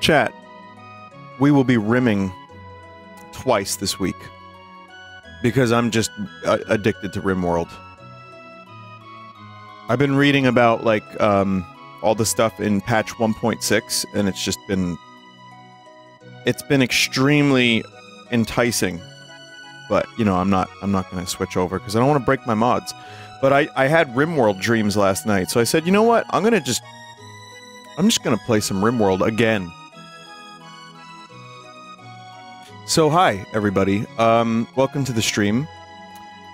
Chat, we will be rimming twice this week. Because I'm just addicted to RimWorld. I've been reading about, like, all the stuff in patch 1.6, and it's just been... It's been extremely enticing. But, you know, I'm not gonna switch over, because I don't want to break my mods. But I had RimWorld dreams last night, so I said, you know what? I'm just gonna play some RimWorld again. So hi, everybody. Welcome to the stream.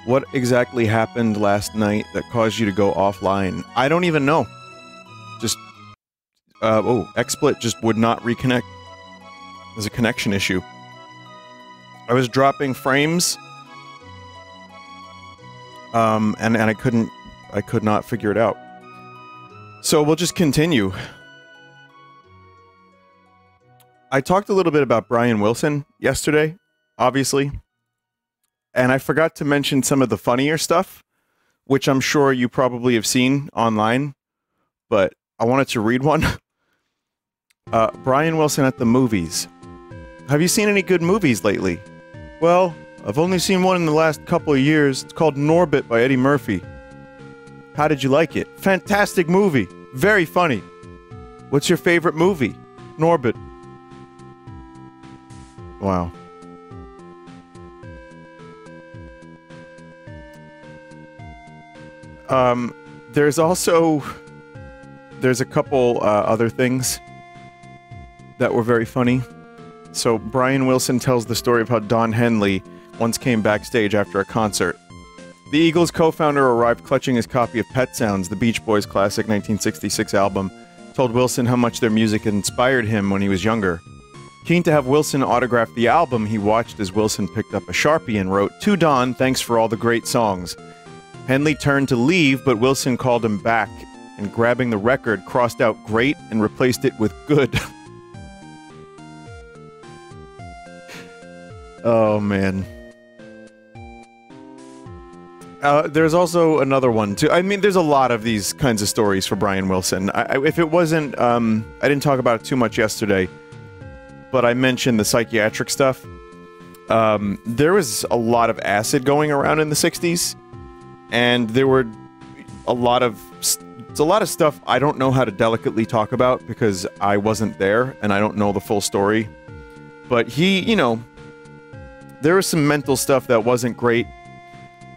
What exactly happened last night that caused you to go offline? I don't even know. Just, XSplit just would not reconnect. There's a connection issue. I was dropping frames, and I could not figure it out. So we'll just continue. I talked a little bit about Brian Wilson yesterday, obviously, and I forgot to mention some of the funnier stuff, which I'm sure you probably have seen online, but I wanted to read one. Brian Wilson at the movies. Have you seen any good movies lately? Well, I've only seen one in the last couple of years. It's called Norbit by Eddie Murphy. How did you like it? Fantastic movie. Very funny. What's your favorite movie? Norbit. Wow. There's a couple other things that were very funny. So Brian Wilson tells the story of how Don Henley once came backstage after a concert. The Eagles co-founder arrived clutching his copy of Pet Sounds, the Beach Boys' classic 1966 album, told Wilson how much their music had inspired him when he was younger. Keen to have Wilson autograph the album, he watched as Wilson picked up a Sharpie and wrote, "To Don, thanks for all the great songs." Henley turned to leave, but Wilson called him back, and grabbing the record, crossed out "great" and replaced it with "good." Oh, man. There's also another one, too. I mean, there's a lot of these kinds of stories for Brian Wilson. If it wasn't, I didn't talk about it too much yesterday, but I mentioned the psychiatric stuff. There was a lot of acid going around in the 60s, and there were a lot of stuff I don't know how to delicately talk about because I wasn't there, and I don't know the full story. But he, you know, there was some mental stuff that wasn't great,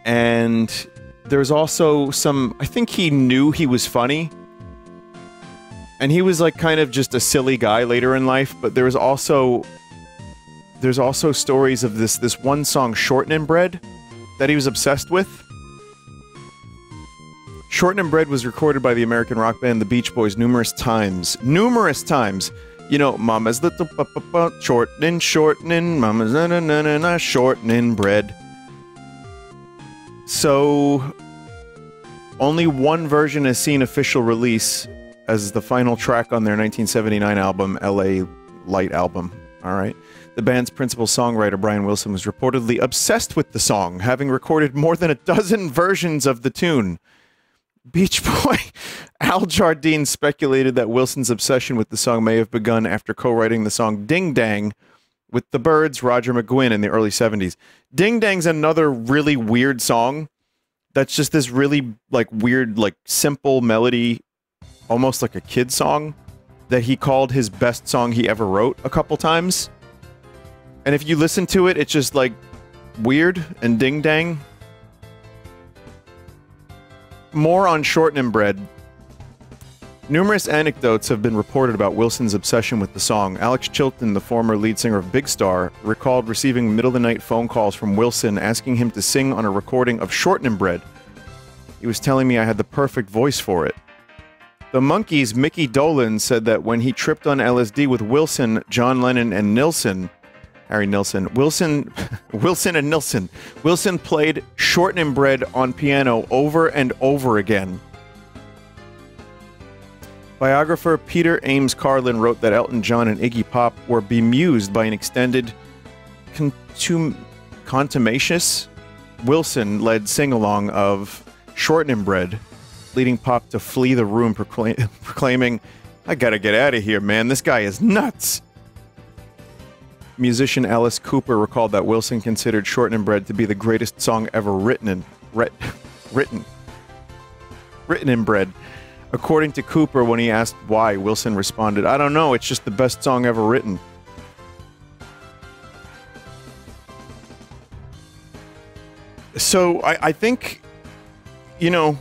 and there's also some... I think he knew he was funny, and he was, like, kind of just a silly guy later in life, but there's also stories of this one song, Shortening Bread, that he was obsessed with. Shortening Bread was recorded by the American rock band The Beach Boys numerous times. Numerous times! You know, Mama's little shortening, Mama's na-na-na-na-na, shortening bread. So, only one version has seen official release as the final track on their 1979 album, LA Light Album. Alright? The band's principal songwriter, Brian Wilson, was reportedly obsessed with the song, having recorded more than a dozen versions of the tune. Beach Boy Al Jardine speculated that Wilson's obsession with the song may have begun after co-writing the song Ding Dang with the Byrds, Roger McGuinn, in the early 70s. Ding Dang's another really weird song that's just this really, like, weird, like, simple melody, almost like a kid song, that he called his best song he ever wrote a couple times. And if you listen to it, it's just, like, weird and Ding Dang. More on Shortening Bread. Numerous anecdotes have been reported about Wilson's obsession with the song. Alex Chilton, the former lead singer of Big Star, recalled receiving middle-of-the-night phone calls from Wilson asking him to sing on a recording of Shortening Bread. He was telling me I had the perfect voice for it. The Monkees' Mickey Dolenz said that when he tripped on LSD with Wilson, John Lennon, and Harry Nilsson, Wilson and Nilsson, Wilson played Shortening Bread on piano over and over again. Biographer Peter Ames Carlin wrote that Elton John and Iggy Pop were bemused by an extended contumacious Wilson-led sing-along of Shortening Bread, leading Pop to flee the room proclaiming, I gotta get out of here, man. This guy is nuts. Musician Alice Cooper recalled that Wilson considered Shortening Bread to be the greatest song ever written in bread. According to Cooper, when he asked why, Wilson responded, "I don't know, it's just the best song ever written." So I think, you know,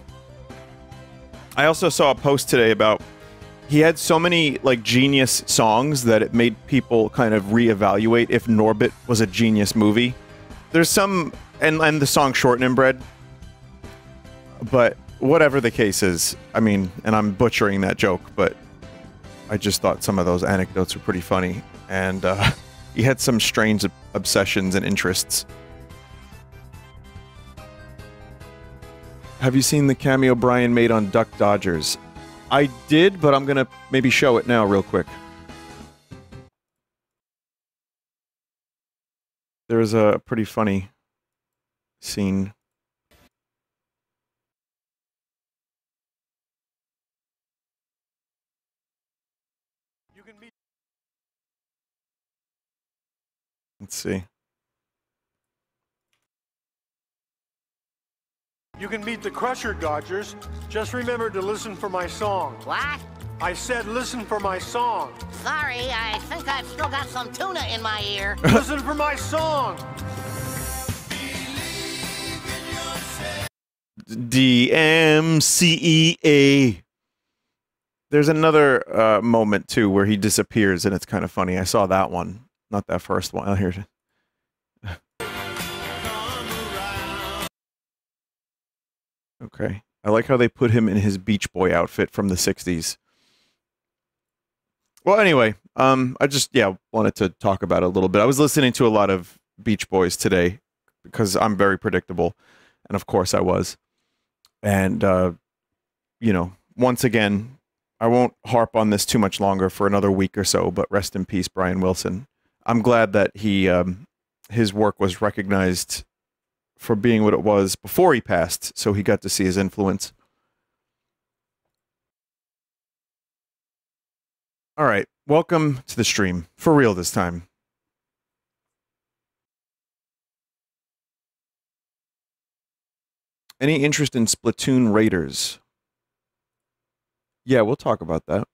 I also saw a post today about he had so many like genius songs that it made people kind of reevaluate if Norbit was a genius movie. There's some, and the song Shortening Bread, but whatever the case is, I mean, and I'm butchering that joke, but I just thought some of those anecdotes were pretty funny, and he had some strange obsessions and interests. Have you seen the cameo Brian made on Duck Dodgers? I did, but I'm gonna maybe show it now real quick. There is a pretty funny scene. Let's see. You can meet the Crusher Dodgers. Just remember to listen for my song. What? I said listen for my song. Sorry, I think I've still got some tuna in my ear. Listen for my song. DMCEA. There's another moment too where he disappears and it's kind of funny. I saw that one, not that first one. Oh, here it is. Okay. I like how they put him in his Beach Boy outfit from the 60s. Well, anyway, I just, wanted to talk about it a little bit. I was listening to a lot of Beach Boys today because I'm very predictable. And of course I was. And, you know, once again, I won't harp on this too much longer for another week or so, but rest in peace, Brian Wilson. I'm glad that he, his work was recognized for being what it was before he passed, so he got to see his influence. All right, welcome to the stream. For real this time. Any interest in Splatoon Raiders? Yeah, we'll talk about that.